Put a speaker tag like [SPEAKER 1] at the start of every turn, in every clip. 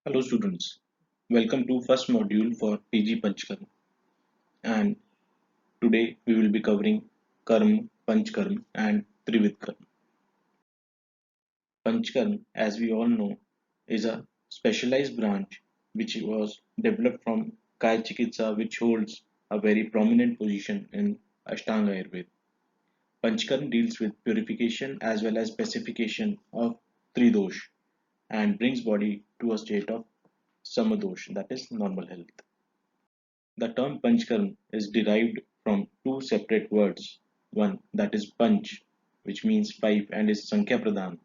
[SPEAKER 1] Hello students, welcome to first module for PG Panchkarma, and today we will be covering Karma, Panchkarma and Trivid Karma. Panchkarma, as we all know, is a specialized branch which was developed from Kaya Chikitsa, which holds a very prominent position in Ashtanga Ayurveda. Panchkarma deals with purification as well as pacification of Tridosh and brings body to a state of Samadosh, that is normal health. The term Panchkarma is derived from two separate words. One that is Panch, which means five and is Sankhya Pradhan,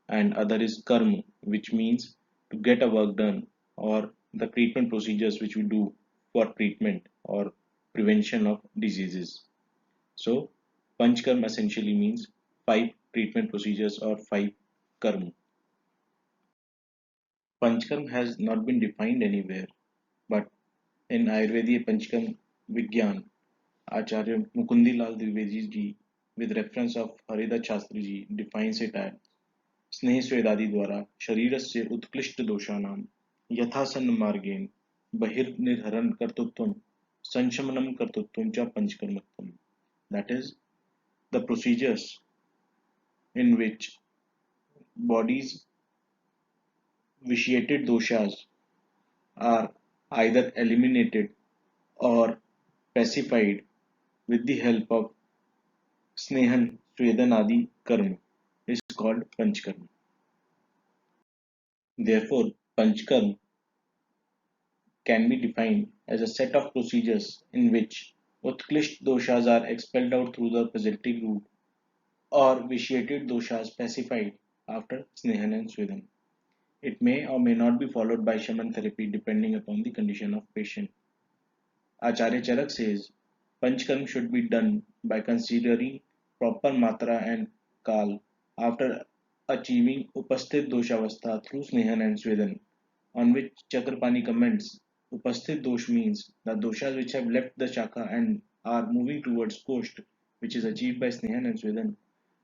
[SPEAKER 1] and other is Karma, which means to get a work done or the treatment procedures which we do for treatment or prevention of diseases. So, Panchkarma essentially means five treatment procedures or five karma. Panchkarma has not been defined anywhere, but in Ayurvedic Panchkarma Vigyan, Acharya Mukundilal Dwivedi ji, with reference of Haridas Shastri ji, defines it as स्नेह स्वेदादि द्वारा शरीरस्य उत्कृष्ट दोषाणां यथासन्न मार्गेण बहिर्निर्हरण कर्तृत्वं संशमनं कर्तृत्वं च पंचकर्मत्वम्. That is, the procedures in which body's vitiated doshas are either eliminated or pacified with the help of Snehan Swedanadi Karma is called Panchkarma. Therefore, Panchkarma can be defined as a set of procedures in which Utklisht doshas are expelled out through the parasitic route or vitiated doshas pacified after Snehan and Swedan. It may or may not be followed by shaman therapy depending upon the condition of patient. Acharya Charak says Panchkarma should be done by considering proper matra and kal after achieving Upasthit doshavastha through Snehan and Swedan, on which Chakrapani comments Upasthit dosh means the doshas which have left the chakra and are moving towards Kosht, which is achieved by Snehan and Swedan,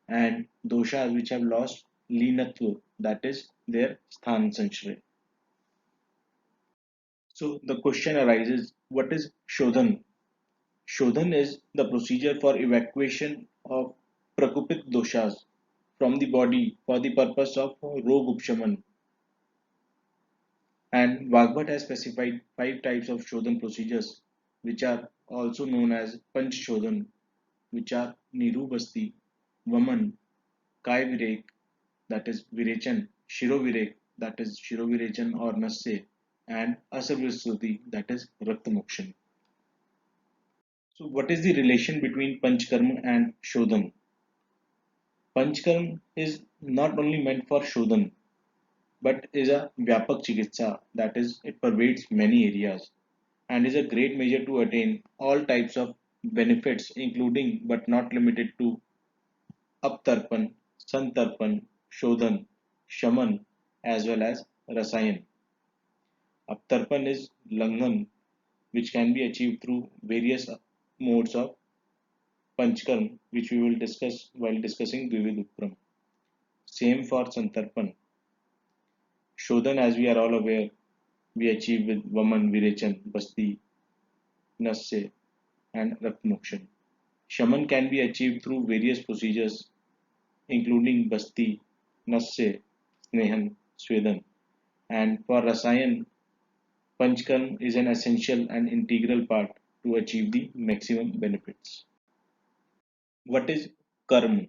[SPEAKER 1] and doshas which have lost Leenatva, that is their Sthan Sanshray. So the question arises, what is Shodhan? Shodhan is the procedure for evacuation of prakupit doshas from the body for the purpose of rog upshaman. And Vagbhat has specified five types of Shodhan procedures, which are also known as Panch Shodhan, which are Niru Basti, Vaman, Kai Virek, that is Virechan, Shiro Virek, that is Shiro Virechan or Nasse, and Asavristuti, that is Raktamokshan. So, what is the relation between Panchkarma and Shodhan? Panchkarma is not only meant for Shodhan but is a Vyapak Chikitsa, that is, it pervades many areas and is a great measure to attain all types of benefits, including but not limited to Uptarpan, Santarpan, Shodhan, Shaman, as well as Rasayan. Uptarpan is Langhan, which can be achieved through various modes of Panchkarma, which we will discuss while discussing Dvivid Upram. Same for Santarpan. Shodhan, as we are all aware, we achieve with Vaman, Virechan, Basti, Nasse, and Rakmokshan. Shaman can be achieved through various procedures, including Basti, Nasse, Snehan, Swedan. And for Rasayan, Panchkarm is an essential and integral part to achieve the maximum benefits. What is Karma?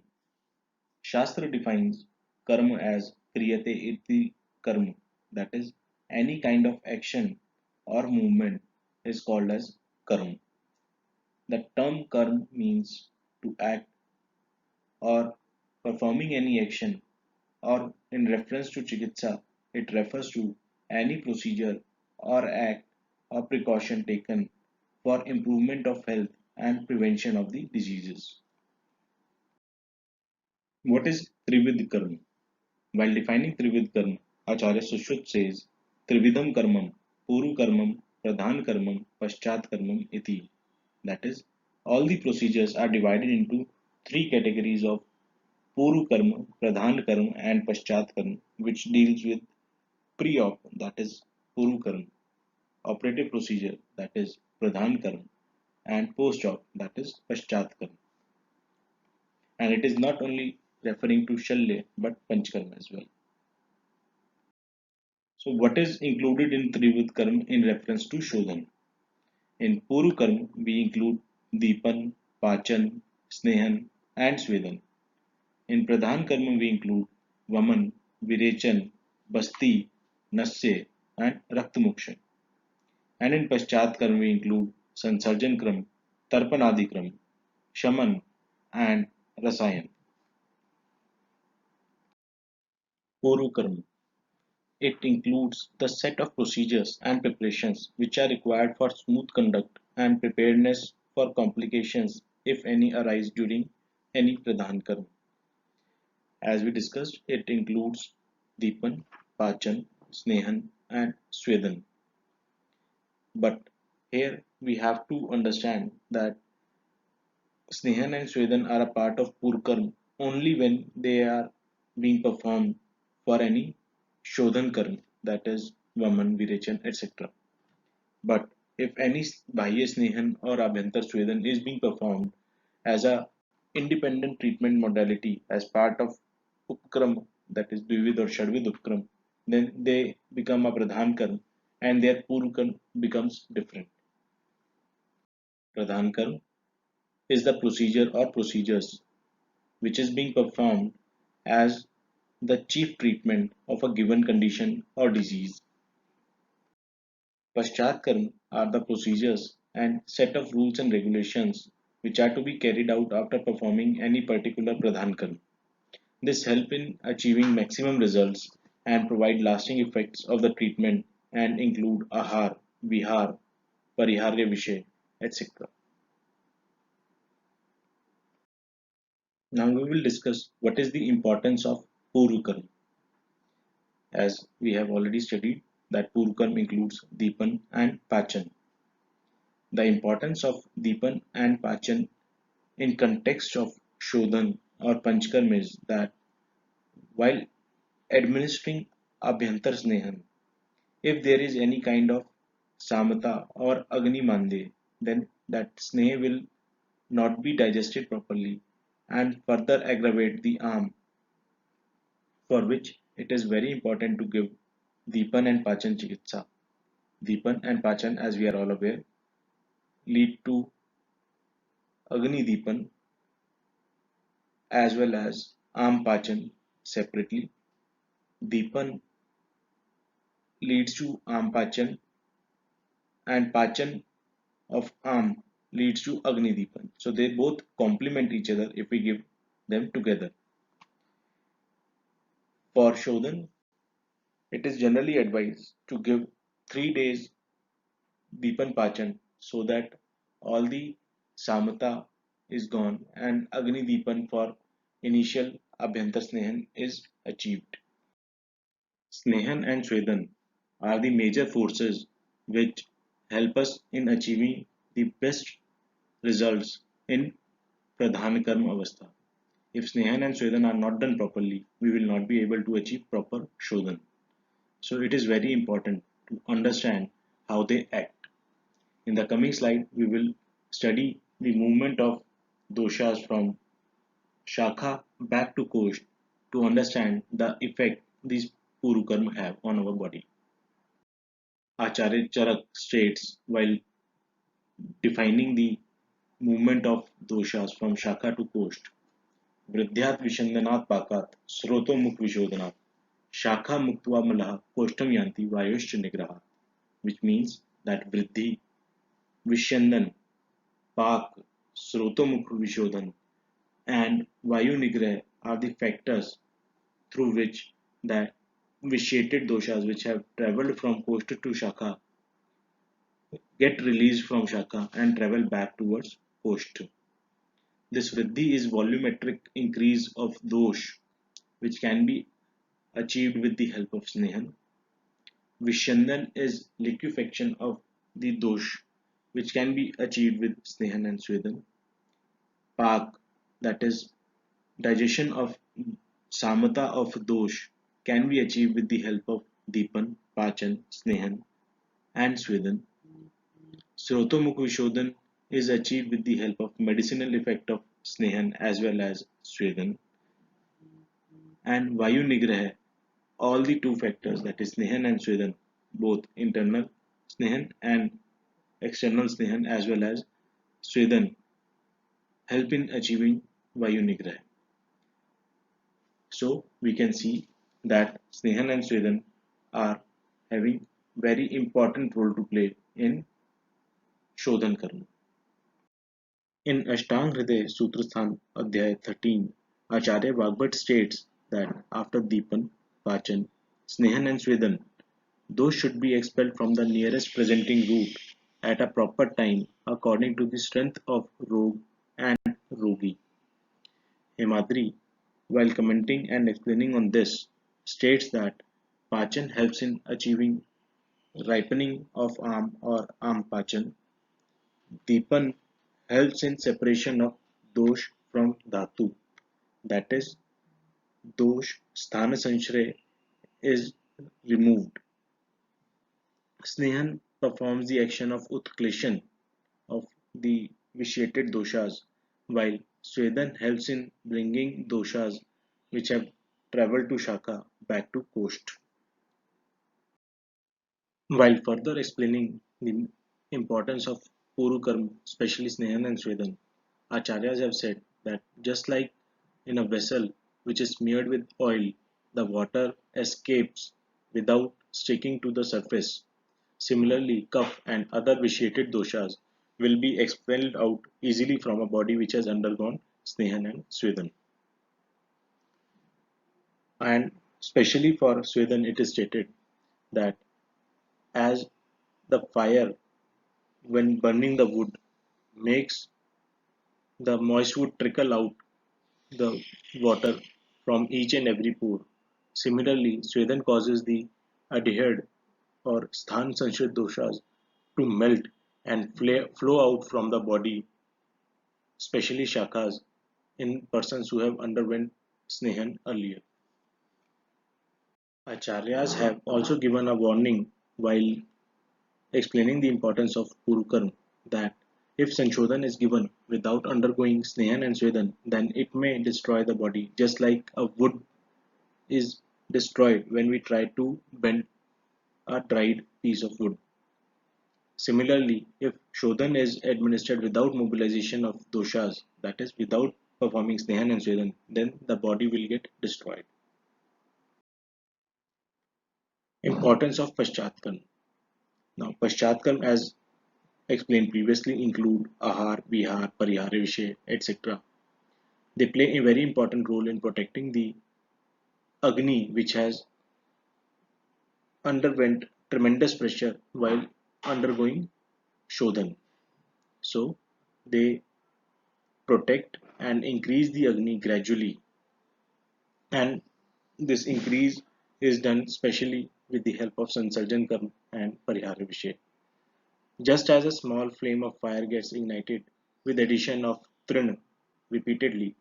[SPEAKER 1] Shastra defines Karma as Kriyate iti Karma, that is, any kind of action or movement is called as Karma. The term Karma means to act or performing any action, or in reference to Chikitsa, it refers to any procedure or act or precaution taken for improvement of health and prevention of the diseases. What is Trivid Karma? While defining Trivid Karma, Acharya Sushruta says Trividham Karmam, Puru Karmam, Pradhan Karmam, Paschat Karmam iti. That is, all the procedures are divided into three categories of Puru Karma, Pradhan Karma, and Paschat Karma, which deals with pre-op, that is Puru Karma, operative procedure, that is Pradhan Karma, and post-op, that is Paschat Karma. And it is not only referring to Shalya but Panchkarma as well. So what is included in Trivid Karma in reference to Shodhan? In Puru Karma, we include Deepan, Pachan, Snehan, and Swedan. In Pradhan Karma, we include Vaman, Virechan, Basti, Nasya, and Raktmoksha. And in Paschat Karma, we include Sansarjan Kram, Tarpanadi Kram, Shaman, and Rasayan. Puru Karma. It includes the set of procedures and preparations which are required for smooth conduct and preparedness for complications if any arise during any Pradhan Karma. As we discussed, it includes Deepan, Pachan, Snehan, and Swedan. But here we have to understand that Snehan and Swedan are a part of Purkarm only when they are being performed for any Shodhan Karm, that is Vaman, Virechan, etc. But if any Bahya Snehan or Abhyantar Swedan is being performed as a independent treatment modality as part of Upkram, that is Dvivid or Shadvid Upkram, then they become a Pradhan Karm and their Purkarm becomes different. Pradhan Karm is the procedure or procedures which is being performed as the chief treatment of a given condition or disease. Paschat Karma are the procedures and set of rules and regulations which are to be carried out after performing any particular Pradhan Karma. This help in achieving maximum results and provide lasting effects of the treatment and include Ahar, Vihar, Pariharya Vishay, etc. Now we will discuss what is the importance of Puru Karma. As we have already studied that Puru Karma includes Deepan and Pachan. The importance of Deepan and Pachan in context of Shodhan or Panchkarma is that while administering Abhyantar Snehan, if there is any kind of Samata or Agni Mande, then that Sneh will not be digested properly and further aggravate the arm, for which it is very important to give Deepan and Pachan Chikitsa. Deepan and Pachan, as we are all aware, lead to Agni Deepan as well as Arm Pachan separately. Deepan leads to Arm Pachan and Pachan of Arm leads to Agni Deepan. So they both complement each other if we give them together. For Shodhan, it is generally advised to give 3 days Deepan Pachan so that all the Samata is gone and Agni Deepan for initial Abhyantar Snehan is achieved. Snehan and Swedan are the major forces which help us in achieving the best results in Pradhan Karma Avastha. If Snehan and Swedan are not done properly, we will not be able to achieve proper Shodhan. So it is very important to understand how they act. In the coming slide, we will study the movement of doshas from Shakha back to Kosh to understand the effect these Puru Karma have on our body. Acharya Charak states while defining the movement of doshas from Shakha to Kosh, Vridhyat Vishandanat Pakat Sroto Mukh Vishodhanat Shakha Muktva Malaha Koshtam Yanti Vayushcha Nigraha, which means that Vridhi, Vishandan, Pak, Srotomukh Vishodhan, and Vayu Nigrah are the factors through which the vitiated doshas which have travelled from Koshta to Shakha get released from Shakha and travel back towards Koshta. This Vriddhi is volumetric increase of dosh which can be achieved with the help of Snehan. Vishandan is liquefaction of the dosh which can be achieved with Snehan and Swedan. Pak, that is digestion of samata of dosh, can be achieved with the help of Deepan, Pachan, Snehan, and Swedan. Srotomukh Vishodhan is achieved with the help of medicinal effect of Snehan as well as Swedan, and Vayu Nigraha, all the two factors, that is Snehan and Swedan, both internal Snehan and external Snehan as well as Swedan, help in achieving Vayu Nigraha. So we can see that Snehan and Swedan are having very important role to play in Shodhan Karma. In Ashtang Hriday Sutrasthan Adhyay 13, Acharya Vagbhat states that after Deepan, Pachan, Snehan and Swedan, those should be expelled from the nearest presenting root at a proper time according to the strength of Rog and Rogi. Hemadri, while commenting and explaining on this, states that Pachan helps in achieving ripening of arm or arm Pachan. Deepan helps in separation of dosh from dhatu, that is, dosh sthana sanshray is removed. Snehan performs the action of utkleshan of the vitiated doshas, while Swedan helps in bringing doshas which have traveled to Shaka back to coast. While further explaining the importance of Puru Karma, especially Snehan and Swedan, Acharyas have said that just like in a vessel which is smeared with oil, the water escapes without sticking to the surface. Similarly, kapha and other vitiated doshas will be expelled out easily from a body which has undergone Snehan and Swedan. And especially for Swedan, it is stated that as the fire, when burning the wood, makes the moist wood trickle out the water from each and every pore. Similarly, Swedan causes the adhered or sthan sanshrit doshas to melt and flow out from the body, especially shakas in persons who have underwent snehan earlier. Acharyas have also given a warning while explaining the importance of Purukarm that if Sanchodhan is given without undergoing Snehan and Swedan, then it may destroy the body, just like a wood is destroyed when we try to bend a dried piece of wood. Similarly, if Shodhan is administered without mobilization of doshas, that is, without performing Snehan and Swedan, then the body will get destroyed. Importance of Paschatkarm. Now, Paschatkarm, as explained previously, include Ahar, Vihar, Parihar, Vishay, etc. They play a very important role in protecting the Agni, which has underwent tremendous pressure while undergoing Shodhan. So, they protect and increase the Agni gradually, and this increase is done specially with the help of Sansarjan Karm and Parihar Vishay. Just as a small flame of fire gets ignited with addition of Trin repeatedly,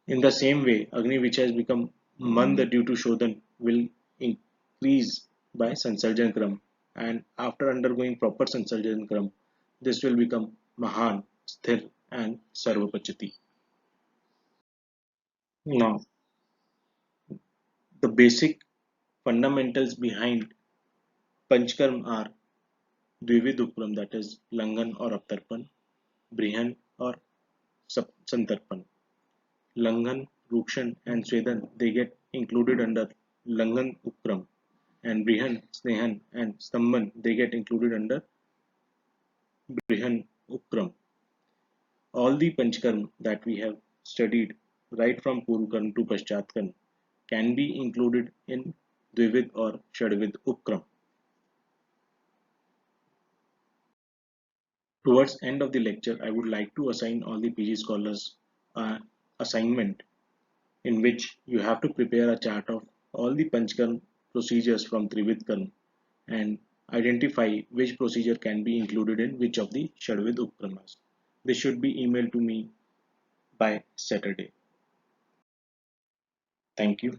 [SPEAKER 1] in the same way, Agni which has become Manda due to Shodhan will increase by Sansarjan Kram, and after undergoing proper Sansarjan Kram, this will become Mahan, Sthir and Sarvapachati. Now, the basic fundamentals behind Panchkarm are Dvivid Upram, that is Langan or Aptarpan, Brihan or Santarpan. Langan, Rukshan and Swedan, they get included under Langan Upram, and Brihan, Snehan and Stamban, they get included under Brihan Upram. All the Panchkarm that we have studied right from Purvakarm to Paschatkarm can be included in Dvivid or Shadvid Upkram. Towards end of the lecture, I would like to assign all the PG scholars an assignment in which you have to prepare a chart of all the Panchkarm procedures from Trividkarm and identify which procedure can be included in which of the Shadvid Upkramas. This should be emailed to me by Saturday. Thank you.